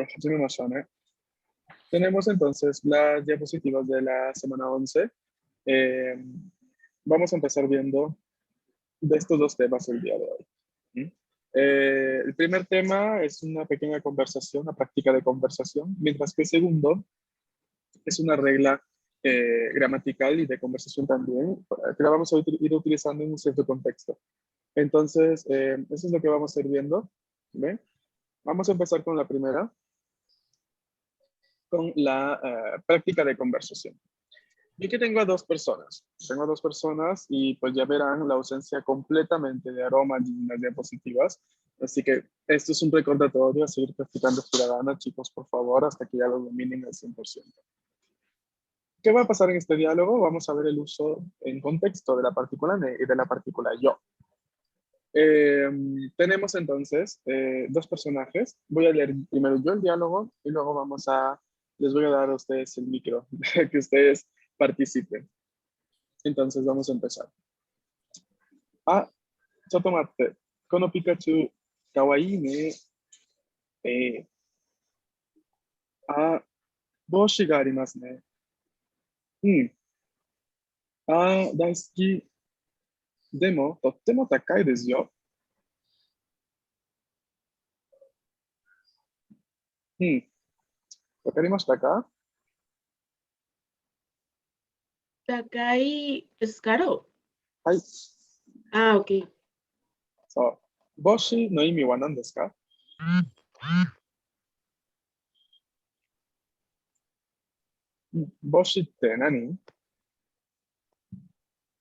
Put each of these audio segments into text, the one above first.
hajimemashouね. Tenemos entonces las diapositivas de la semana 11. Eh, Vamos a empezar viendo de estos dos temas el día de hoy. ¿Mm? El primer tema es una pequeña conversación, una práctica de conversación, mientras que el segundo es una regla gramatical y de conversación también, que la vamos a ir utilizando en un cierto contexto. Entonces, eso es lo que vamos a ir viendo. ¿Ve? Vamos a empezar con la primera, con la práctica de conversación. Yo aquí tengo a dos personas. Tengo a dos personas y pues ya verán la ausencia completamente de aroma en las diapositivas. Así que esto es un recordatorio a seguir practicando hiragana, chicos, por favor, hasta que ya lo dominen al 100%. ¿Qué va a pasar en este diálogo? Vamos a ver el uso en contexto de la partícula ne y de la partícula yo. Tenemos entonces dos personajes. Voy a leer primero yo el diálogo y luego les voy a dar a ustedes el micro, que ustedes participen. Entonces vamos a empezar. Ah, chotomatte. Kono Pikachu, kawaii ne. Ah, boshi ga arimasu ne. Ah, daisuki. Demo, tottemo takai desu yo. わかりましたか？ Takai es caro. はい。Ah, ok. そう。帽子の意味は何ですか？帽子って何？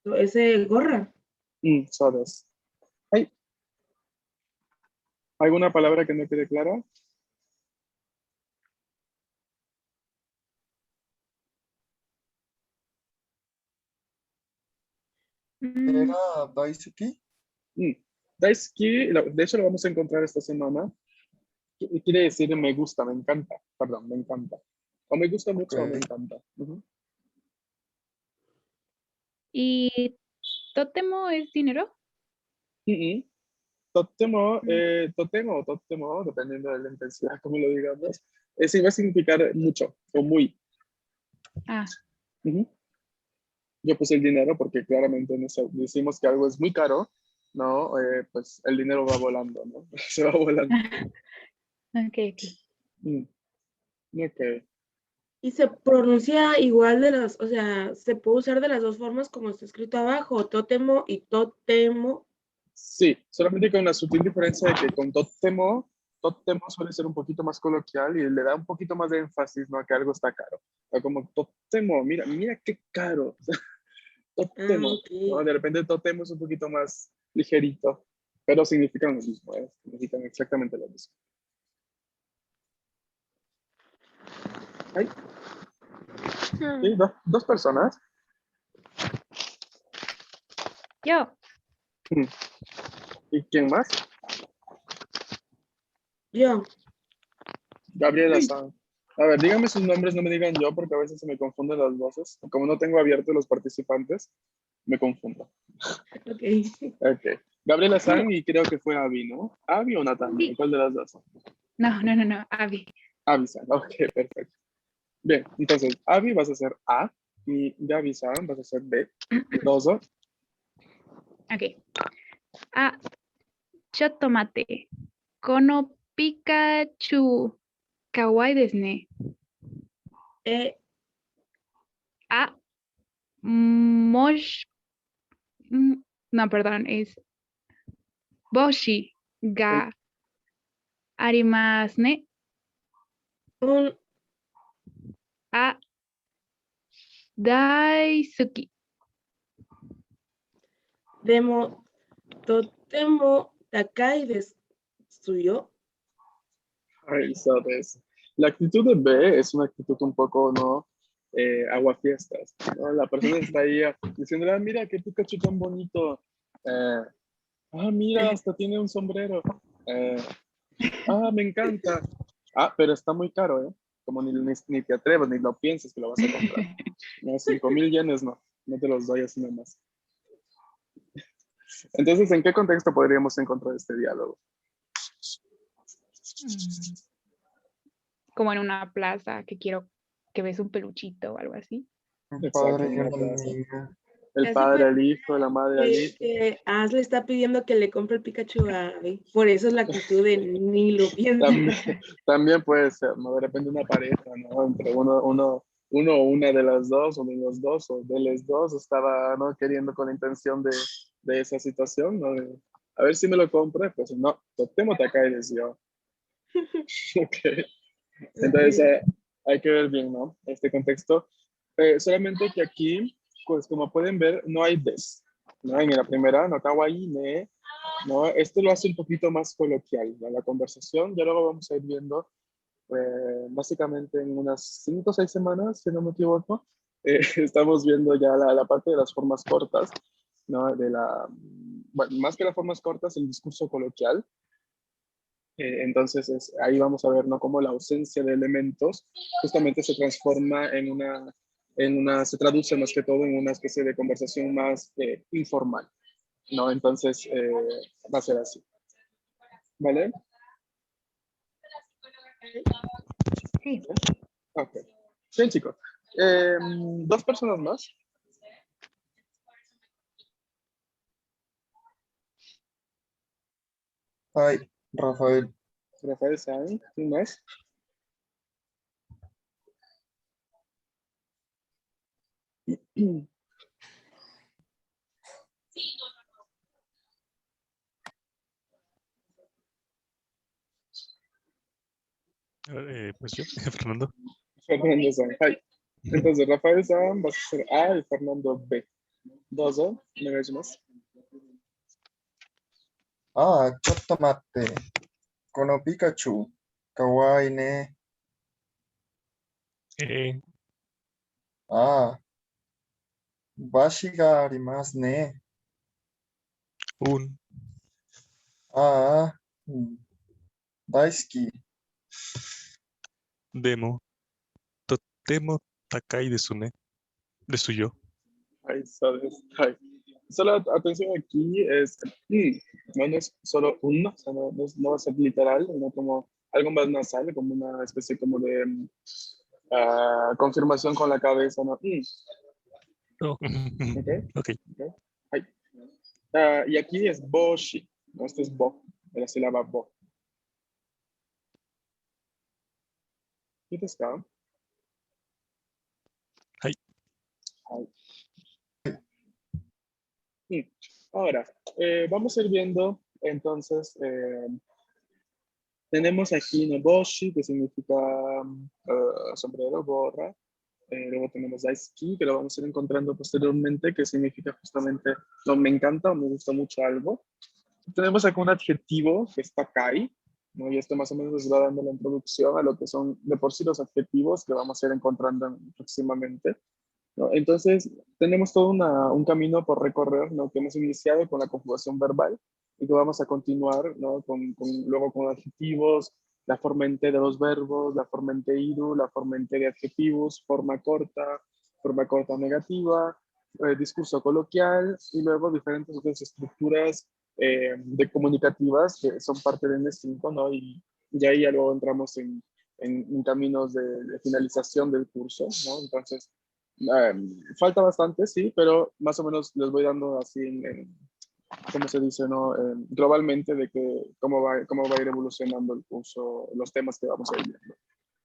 Ese gorra. そうです。はい。¿Alguna palabra que no quede clara? ¿Era Daisuki? Daisuki, de hecho lo vamos a encontrar esta semana. Quiere decir me gusta, me encanta. Perdón, me encanta. O me gusta mucho o me encanta. ¿Y totemo es dinero? Totemo, totemo, dependiendo de la intensidad, como lo digamos, sí va a significar mucho o muy. Ah, Yo puse el dinero porque claramente decimos que algo es muy caro, ¿no? Pues el dinero va volando, ¿no? Se va volando. ok. Ok. Y se pronuncia igual o sea, se puede usar de las dos formas como está escrito abajo, tótemo y tótemo. Sí, solamente con la sutil diferencia de que con totemo suele ser un poquito más coloquial y le da un poquito más de énfasis, ¿no? A que algo está caro. O como totemo, mira qué caro. Totemo, ¿no? De repente totemo es un poquito más ligerito, pero significan lo mismo, significan exactamente lo mismo. ¿Hay? Sí, dos personas. Yo. ¿Y quién más? Yo. Gabriela San. A ver, díganme sus nombres, no me digan yo, porque a veces se me confunden las voces. Como no tengo abiertos los participantes, me confundo. Ok. Gabriela San y creo que fue Abby, ¿no? ¿Abby o Natalia? Sí. ¿Cuál de las dos? No, Abby. Abby San, ok, perfecto. Bien, entonces, Abby vas a ser A y Gaby San vas a ser B. Dozo. Ok. Ah, chotomate. Kono Pikachu. Kawaii desu ne. Ah, no, perdón, es boshi ga arimasu ne. Ah, daisuki. Demo, totemo takai desu yo. Ay, sabes. La actitud de B es una actitud un poco, ¿no? Aguafiestas, ¿no? La persona está ahí diciendo, ah, mira, qué Pikachu tan bonito. Mira, hasta tiene un sombrero. Me encanta. Pero está muy caro, ¿eh? Como ni te atrevas, ni lo pienses que lo vas a comprar. No, 5,000 yenes no te los doy así nomás. Entonces, ¿en qué contexto podríamos encontrar este diálogo? como en una plaza que quiero que ves un peluchito o algo así. Un Exacto, padre y una una plaza. niña. El Así padre fue al hijo, la madre al hijo. que Ash le está pidiendo que le compre el Pikachu a Abby. Por eso es la actitud de ni lo piensa. También, también puede ser, ¿no? De repente una pareja, ¿no? Entre uno o una de las dos, o de los dos, o de los dos, estaba, ¿no? Queriendo con la intención de esa situación, ¿no? A ver si me lo compra, pues no, Totemo Takai les dio. Ok. Entonces, hay que ver bien, ¿no? Este contexto. Solamente que aquí, pues como pueden ver, no hay des, ¿no? En la primera, no kawaii, ne, ¿no? Esto lo hace un poquito más coloquial, ¿no? La conversación. Ya luego vamos a ir viendo, básicamente en unas 5 o 6 semanas, si no me equivoco, estamos viendo ya la parte de las formas cortas, ¿no? Bueno, más que las formas cortas, el discurso coloquial. Entonces, ahí vamos a ver, ¿no? Cómo la ausencia de elementos justamente se transforma se traduce más que todo en una especie de conversación más informal, ¿no? Entonces, va a ser así, ¿vale? Sí. Ok. Bien, chicos. Dos personas más. Ay, Rafael. Rafael Sáenz, ¿quién más? Pues yo, Fernando. Fernando Sáenz. Hi. Entonces, Rafael Sáenz va a ser A y Fernando B. Dozo, más. Ah, chotomate. Kono Pikachu. Kawaii ne. Eh, Ah, bashi ga arimasu ne. un Ah, daisuki. demo. Totemo Takai de Sune. De suyo. Ahí sabes. Hi. Solo atención aquí es, no es solo un, o sea, no va a ser literal, sino como algo más nasal, como una especie como de confirmación con la cabeza, ¿no? Oh, Ok, ok. ok. Hi. Y aquí es boshi, ¿no? Este es bo, de la sílaba bo. ¿Qué te está? Hi. Hi. Ahora, vamos a ir viendo, entonces, tenemos aquí Noboshi, que significa sombrero, gorra. Luego tenemos Daisuki, que lo vamos a ir encontrando posteriormente, que significa justamente, no, me encanta o me gusta mucho algo. Tenemos acá un adjetivo, que es Takai, ¿no? Y esto más o menos nos va dando la introducción a lo que son de por sí los adjetivos que vamos a ir encontrando próximamente, ¿no? Entonces, tenemos todo un camino por recorrer, ¿no? Que hemos iniciado con la conjugación verbal y que vamos a continuar, ¿no? Luego con adjetivos, la forma ente de los verbos, la forma ente iru, la forma ente de adjetivos, forma corta negativa, discurso coloquial y luego diferentes otras estructuras de comunicativas que son parte de N5, ¿no? Y ahí ya luego entramos en caminos de finalización del curso, ¿no? Entonces, falta bastante, sí, pero más o menos les voy dando así, ¿cómo se dice, no? Globalmente de que cómo va a ir evolucionando el curso, los temas que vamos a ir viendo.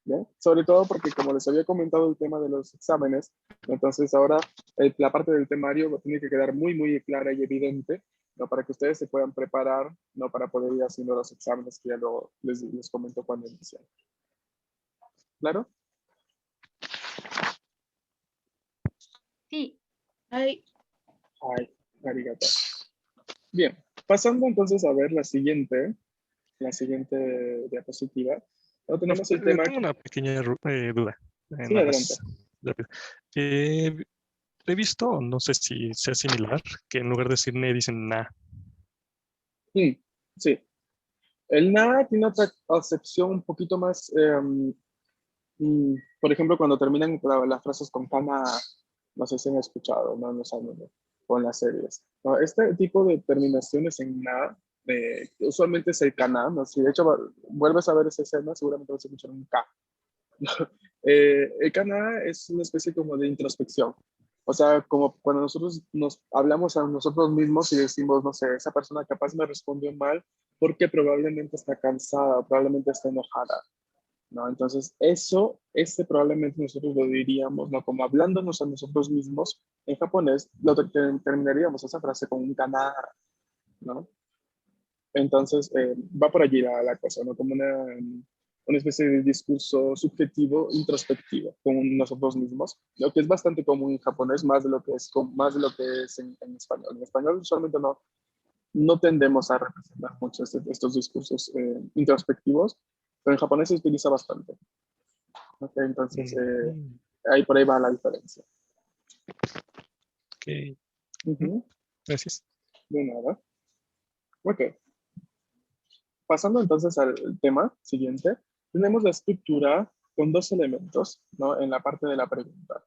¿Ya? Sobre todo porque, como les había comentado, el tema de los exámenes, entonces ahora la parte del temario tiene que quedar muy, muy clara y evidente, ¿no? Para que ustedes se puedan preparar, ¿no? Para poder ir haciendo los exámenes que ya luego les comento cuando inician. ¿Claro? Sí. Ay, Ay, arigato. Bien, pasando entonces a ver la siguiente diapositiva. Ahora tenemos el tema. Tengo una pequeña duda. Sí, Nada adelante. más rápido. Eh, he visto, no sé si sea similar, que en lugar de decir ne dicen na. Sí, el na tiene otra acepción un poquito más, por ejemplo, cuando terminan las frases con kana, no sé si han escuchado, ¿no? En los animes o en las series. No, este tipo de terminaciones en na, usualmente es el kana, ¿no? Si de hecho vuelves a ver esa escena, seguramente vas a escuchar un ka, El kana es una especie como de introspección. O sea, como cuando nosotros nos hablamos a nosotros mismos y decimos, no sé, esa persona capaz me respondió mal porque probablemente está cansada, probablemente está enojada, ¿no? Entonces, probablemente nosotros lo diríamos, ¿no? Como hablándonos a nosotros mismos, en japonés terminaríamos esa frase con un kana, ¿no? Entonces, va por allí la cosa, ¿no? Como una especie de discurso subjetivo, introspectivo, con nosotros mismos, lo que es bastante común en japonés, más de lo que es en español. En español usualmente no tendemos a representar mucho estos discursos introspectivos, pero en japonés se utiliza bastante. ¿Okay? Entonces, Mm, por ahí va la diferencia. ok, Ujú. gracias. De nada. Ok. Pasando entonces al tema siguiente, tenemos la estructura con dos elementos, ¿no? En la parte de la pregunta.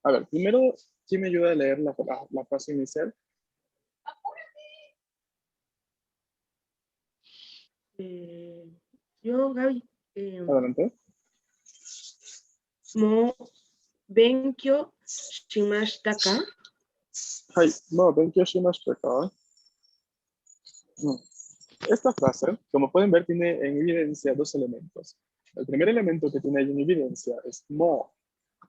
A ver, primero, ¿quién me ayuda a leer la frase inicial? Yo, Gaby, Adelante. mo benkyo shimashita ka? Hai, no, benkyou shimashita ka. Esta frase, como pueden ver, tiene en evidencia dos elementos. El primer elemento que tiene ahí en evidencia es mo,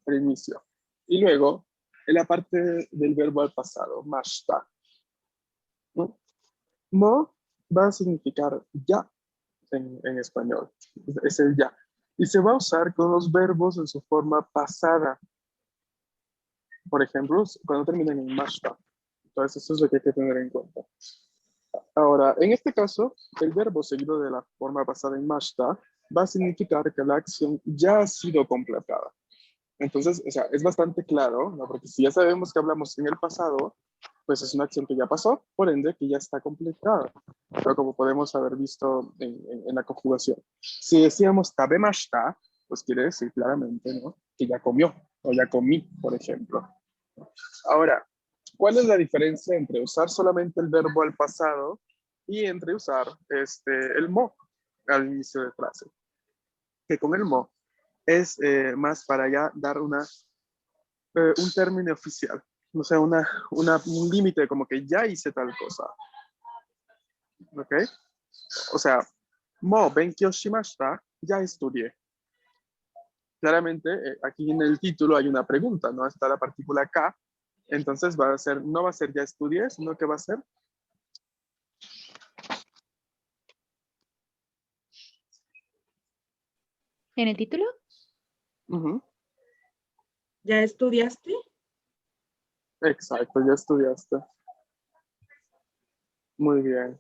el inicio. Y luego, en la parte del verbo al pasado, mashita. ¿No? Mo va a significar ya en español. Es el ya. Y se va a usar con los verbos en su forma pasada. Por ejemplo, cuando terminan en mashita. Entonces, eso es lo que hay que tener en cuenta. Ahora, en este caso, el verbo seguido de la forma pasada en mashita va a significar que la acción ya ha sido completada. Entonces, o sea, es bastante claro, ¿no? Porque si ya sabemos que hablamos en el pasado, pues es una acción que ya pasó, por ende que ya está completada. Pero como podemos haber visto en la conjugación. Si decíamos tabemashita, pues quiere decir claramente, ¿no? Que ya comió o ya comí, por ejemplo. Ahora, ¿cuál es la diferencia entre usar solamente el verbo al pasado y entre usar el mo al inicio de frase? Que con el mo es más para ya dar un término oficial, o sea, un límite como que ya hice tal cosa. ¿Ok? O sea, mo benkyou shimashita, ya estudié. Claramente, aquí en el título hay una pregunta, ¿no? Está la partícula ka, entonces no va a ser ya estudié, sino que va a ser ¿En el título? ¿Ya estudiaste? Exacto, ya estudiaste. Muy bien.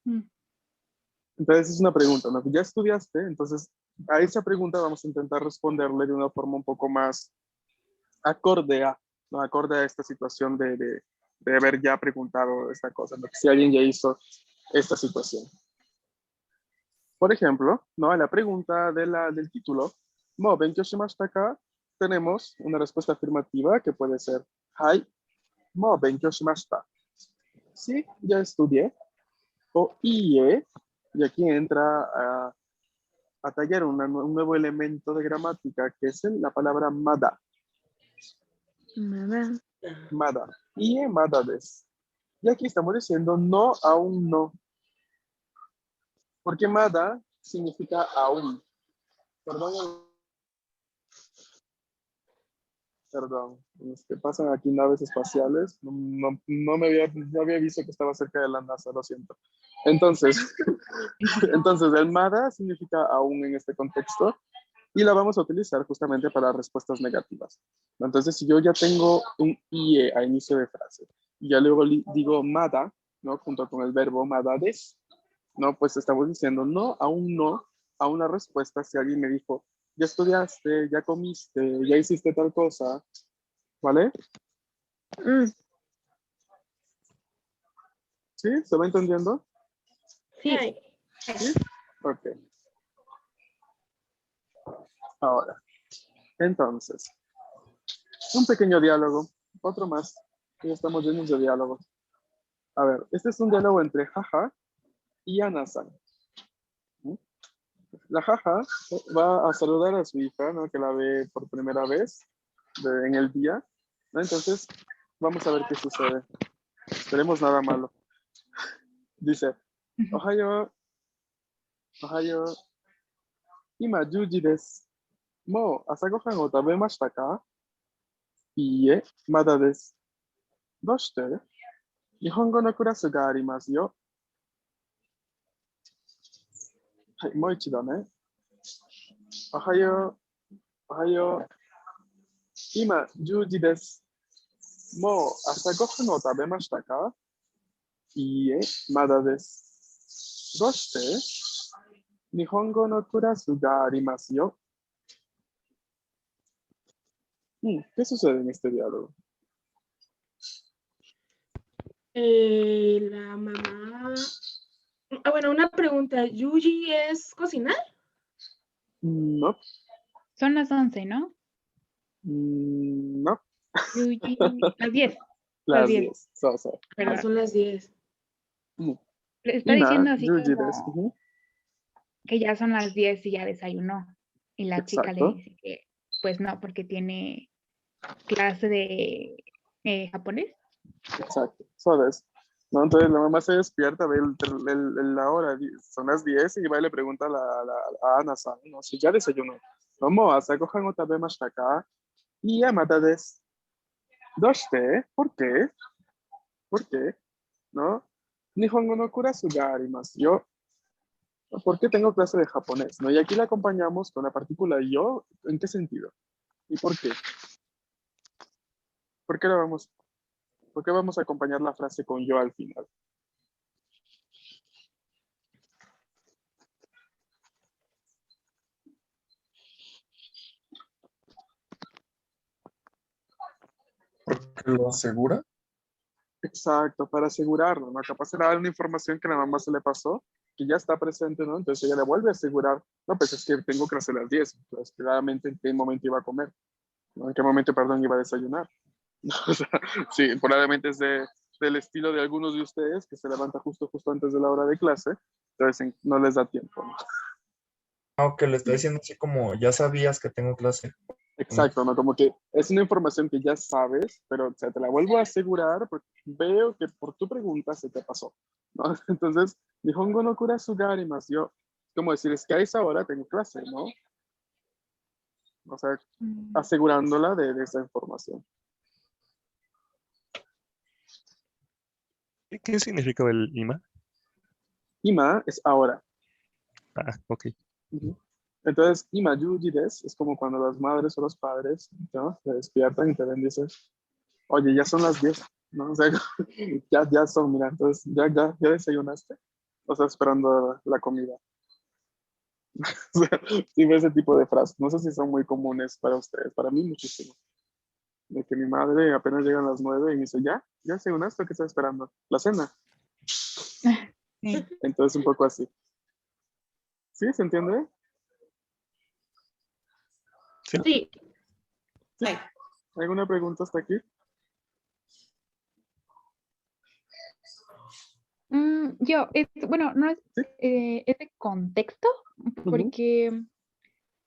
Mm. Entonces es una pregunta, ¿no? ¿Ya estudiaste? Entonces a esa pregunta vamos a intentar responderle de una forma un poco más acorde a, ¿no? Acorde a esta situación de haber ya preguntado esta cosa, ¿no? Si alguien ya hizo esta situación. Por ejemplo, ¿no? A la pregunta del título, mo benkyou shimashita ka, tenemos una respuesta afirmativa que puede ser hai, mo benkyou shimashita. Sí, ya estudié. O ie, y aquí entra a tallar un nuevo elemento de gramática que es la palabra mada. Nada. Mada. Ie mada des. Y aquí estamos diciendo no, aún no. Porque mada significa aún. Perdón, pasan aquí naves espaciales. No había visto que estaba cerca de la NASA, lo siento. Entonces, entonces el mada significa aún en este contexto y la vamos a utilizar justamente para respuestas negativas. Entonces, si yo ya tengo un IE a inicio de frase y ya luego digo mada, ¿no? Junto con el verbo madades, ¿no? Pues estamos diciendo no a una respuesta si alguien me dijo, ya estudiaste, ya comiste, ya hiciste tal cosa, ¿vale? Mm, ¿Sí? ¿Se va entendiendo? sí. Ay, ¿Sí? Ok. Ahora, entonces, un pequeño diálogo, otro más. Ya estamos llenos de diálogos. A ver, este es un diálogo entre Jaja y Ana-san. la jaja va a saludar a su hija, ¿no? Que la ve por primera vez en el día, ¿no? Entonces, vamos a ver qué sucede. Esperemos nada malo. Dice, Ohayo, Ohayo, ima 10時です。もう朝ごはんを食べましたか？いいえ、まだです。どうして？日本語のクラスがありますよ。はい、もう一度ね。おはよう、おはよう。今10時です。もう朝ごはんを食べましたか？いいえ、まだです。どうして？日本語のクラスがありますよ。¿Qué sucede en este diálogo? La mamá. Bueno, una pregunta. ¿Yuji es cocinar? No, Son las 11, ¿no? no, Yuji, las 10. las 10. 10. So. Perdón. Son las 10. Le está Ima diciendo así 10時です。como que ya son las 10 y ya desayunó. Y la chica le Exacto. dice que pues no, porque tiene clase de japonés. Exacto, so des. ¿No? Entonces la mamá se despierta, ve la hora, son las 10 y va y le pregunta a Ana-san, ¿no? Si ya desayunó. ¿Cómo? ¿Hasta cojan otra vez más acá? Y Yamada des. ¿Doshite? ¿Por qué? ¿Por qué? ¿No? Nihongo no kurasu ga arimasu yo. ¿Por qué tengo clase de japonés? ¿No? Y aquí la acompañamos con la partícula yo. ¿En qué sentido? ¿Y por qué? ¿Por qué ¿Por qué vamos a acompañar la frase con yo al final? Porque lo asegura. Exacto, para asegurarlo, ¿no? Capaz era una información que la mamá se le pasó, que ya está presente, ¿no? Entonces ella le vuelve a asegurar, no, pues es que tengo clase a las 10, entonces claramente en qué momento iba a comer, ¿no? En qué momento, perdón, iba a desayunar. O sea, sí, probablemente es del estilo de algunos de ustedes que se levanta justo antes de la hora de clase, entonces no les da tiempo, ¿no? Aunque le está diciendo así como, ya sabías que tengo clase. Exacto, ¿no? Como que es una información que ya sabes, pero o sea, te la vuelvo a asegurar porque veo que por tu pregunta se te pasó, ¿no? Entonces, Nihongo no kurasu ga arimasu yo. Como decir, es que a esa hora tengo clase, ¿no? O sea, asegurándola de esa información. ¿Qué significa el ima? Ima es ahora. Ah, ok. Ujú. Entonces, ima yuji des es como cuando las madres o los padres, ¿no? Se despiertan y te ven y dices, oye, ya son las 10, ¿no? O sea, ya son, mira, entonces, ya desayunaste, o sea, esperando la comida. O sea, sí, ese tipo de frases. No sé si son muy comunes para ustedes, para mí muchísimo. De que mi madre apenas llega a las 9 y me dice, ya desayunaste, ¿qué estás esperando? La cena. Sí. Entonces, un poco así. ¿Sí? ¿Se entiende? Sí. Sí. ¿Sí? ¿Alguna pregunta hasta aquí? Bueno, no es, Sí. es de contexto, Ujú. porque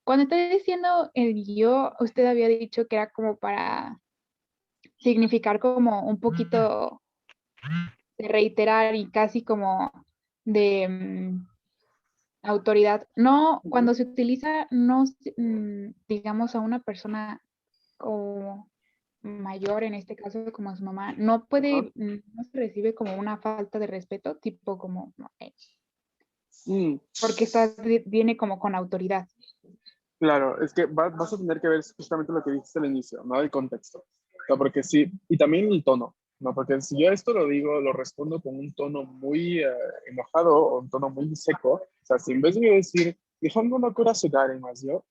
cuando está diciendo el yo, usted había dicho que era como para significar como un poquito de reiterar y casi como de autoridad. No, Ujú. cuando se utiliza, no, digamos, a una persona o mayor, en este caso como a su mamá, no puede, no se recibe como una falta de respeto, tipo como, no, porque viene como con autoridad. Claro, es que vas a tener que ver justamente lo que dijiste al inicio, ¿no? El contexto. O sea, porque sí, y también el tono, ¿no? Porque si yo esto lo digo, lo respondo con un tono muy enojado o un tono muy seco, o sea, si en vez de yo decir, Nihongo no kurasu ga arimasu yo,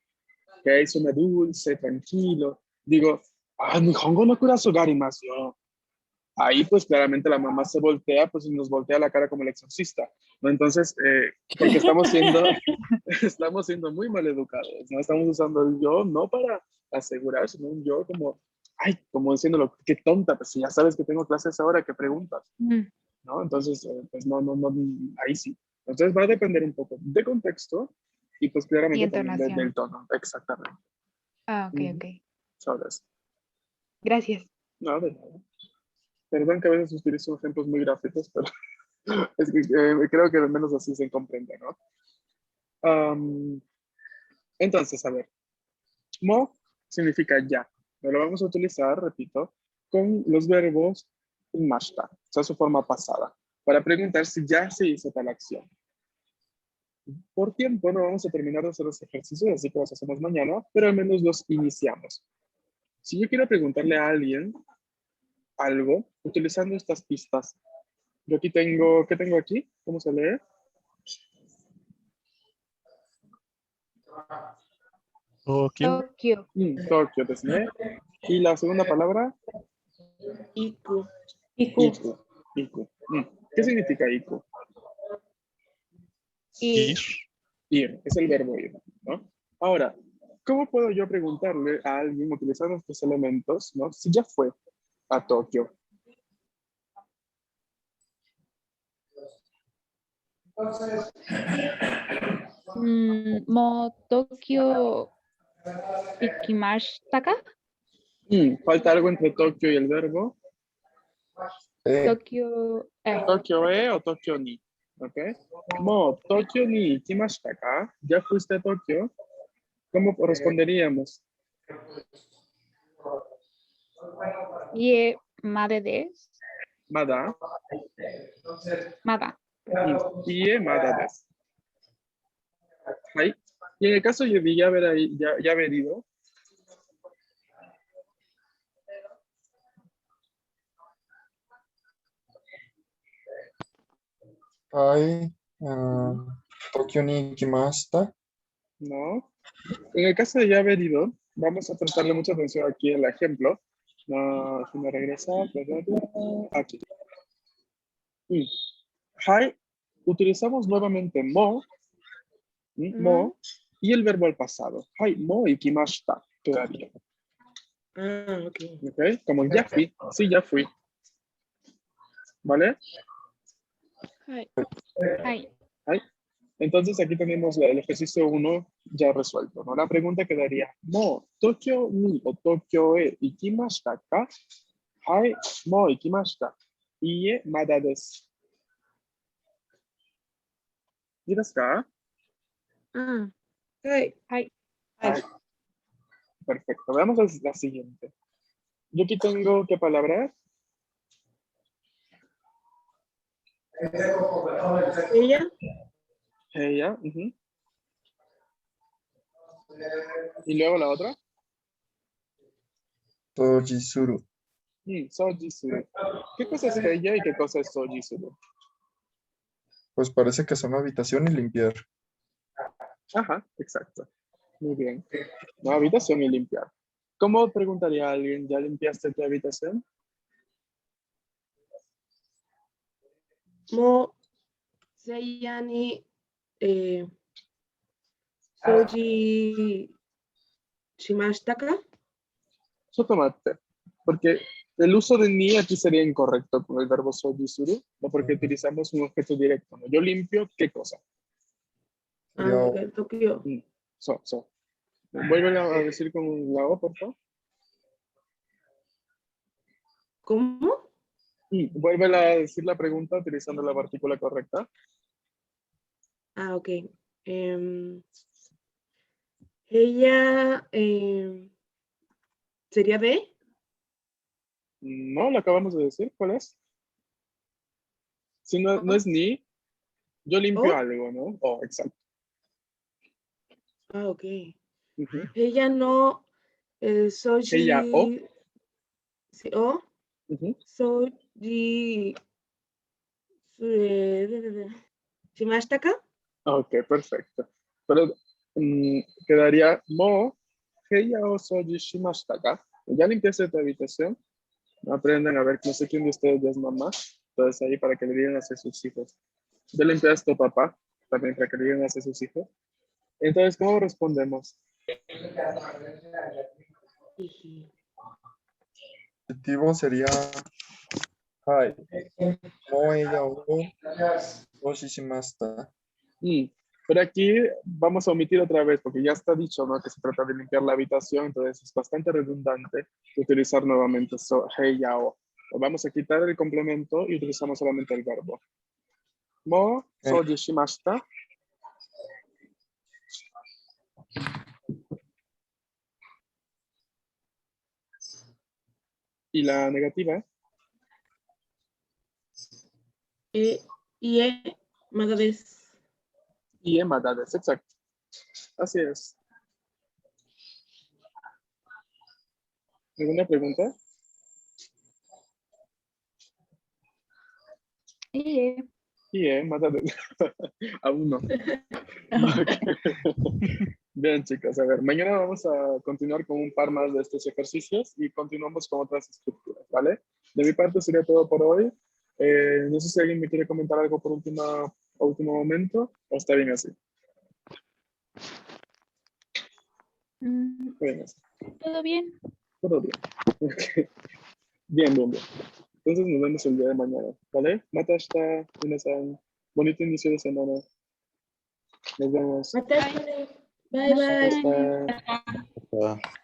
que es una dulce, tranquilo, digo, Nihongo no kurasu ga arimasu yo. Ahí pues claramente la mamá se voltea, pues y nos voltea la cara como el exorcista, ¿no? Entonces, porque estamos siendo muy mal educados, ¿no? Estamos usando el yo no para asegurar, sino un yo como, ay, como diciéndolo, qué tonta, pues si ya sabes que tengo clases ahora, ¿qué preguntas? ¿No? Entonces, pues no, ahí sí. Entonces va a depender un poco de contexto Y pues claramente Y también entonación. del tono, exactamente. Ah, ok, Ujú. ok. Solo eso. Gracias. No, de nada. Perdón que a veces utilizo ejemplos muy gráficos, pero es que creo que al menos así se comprende, ¿no? Am, entonces, a ver, mo significa ya. Lo vamos a utilizar, repito, con los verbos mashta, o sea, su forma pasada, para preguntar si ya se hizo tal acción. Por tiempo no vamos a terminar de hacer los ejercicios, así que los hacemos mañana, pero al menos los iniciamos. Si yo quiero preguntarle a alguien algo utilizando estas pistas, yo aquí tengo, ¿qué tengo aquí? ¿Cómo se lee? Tokio. Tokio. Tokio, ¿desde? Y la segunda palabra, Iku. iku. Iku. ¿Qué significa iku? Y Ir. Ir, es el verbo ir, ¿no? Ahora, ¿cómo puedo yo preguntarle a alguien utilizando estos elementos, ¿no? Si ya fue a Tokio. Mo Tokio Ikimashitaka. Falta algo entre Tokio y el verbo. Tokio. Tokio o Tokio ni. ¿Ok? Mo, Tokio ni ikimashita ka. ¿Ya fuiste a Tokio? ¿Cómo responderíamos? Ye Made des. Mada. Mada. Ie mada des. Ahí. Y en el caso yo vi ya haber ido. Hay Tokio ni ikimashita. No. En el caso de ya haber ido, vamos a prestarle mucha atención aquí en el ejemplo. No, si me regresa, aquí. Hi, utilizamos nuevamente mo, mo, y el verbo al pasado. Hi, mo ikimashita, quedaría. Ah, ok. ¿Ok? Como ya fui, sí, ya fui. ¿Vale? Ay. Hi. Entonces aquí tenemos el ejercicio 1 ya resuelto, ¿no? La pregunta quedaría, mo, Tokio ni o Tokio e ikimashita ka? Hi, mo ikimashita. Ie, mada desu. ¿Y desu ka? Hey. Ay. Ay, perfecto. Veamos la siguiente. Yo aquí tengo, ¿qué palabra? Ella. Ella. Y luego la otra. Tojisuru. Sojisuru. ¿Qué cosa es ella y qué cosa es sojisuru? Pues parece que son habitación y limpiar. Ajá, exacto. Muy bien. La habitación y limpiar. ¿Cómo preguntaría a alguien, ¿ya limpiaste tu habitación? Mo. Seiya ni. Soji. Shimashita ka. Eso tomate. Porque el uso de ni aquí sería incorrecto con el verbo sojisuru, no porque utilizamos un objeto directo, ¿no? Yo limpio, ¿qué cosa? Ah, ok. Tokio. So. Vuelve a decir con la O, por favor. ¿Cómo? Vuelve a decir la pregunta utilizando la partícula correcta. Ah, ok. Ella. ¿Sería de? No, lo acabamos de decir. ¿Cuál es? Si no es ni, yo limpio ¿O? algo, ¿no? Oh, exacto. Ah, ok. Ujú. Ella no. Soji. Ella o. Sí, o. Ujú. Soji. Shimashita ka. Ok, perfecto. Pero quedaría mo, heya o soji shimashita ka. Ya limpiaste tu habitación. Aprendan a ver, no sé quién de ustedes ya es mamá. Entonces ahí para que le digan a sus hijos. Ya limpiaste tu papá, también para que le digan a sus hijos. Entonces, ¿cómo respondemos? Positivo sería Hai. No ella o Toshishimasta. Pero aquí vamos a omitir otra vez, porque ya está dicho, ¿no? Que se trata de limpiar la habitación, entonces es bastante redundante utilizar nuevamente so, hey, ya, o. Vamos a quitar el complemento y utilizamos solamente el verbo. Mo, soji shimashita. Y la negativa. Ie, mada desu. Y emadades, exacto. Así es. ¿Alguna pregunta? Y Y emadades. Aún no. Ok. Bien, chicos, a ver, mañana vamos a continuar con un par más de estos ejercicios y continuamos con otras estructuras, ¿vale? De mi parte sería todo por hoy. No sé si alguien me quiere comentar algo por último momento o está bien así. Bien así. todo bien. Todo bien. Ok. Bien, bien, bien. Entonces nos vemos el día de mañana, ¿vale? Matashita, minasan. Bonito inicio de semana. Nos vemos. Matashita. Bye, bye. Hasta.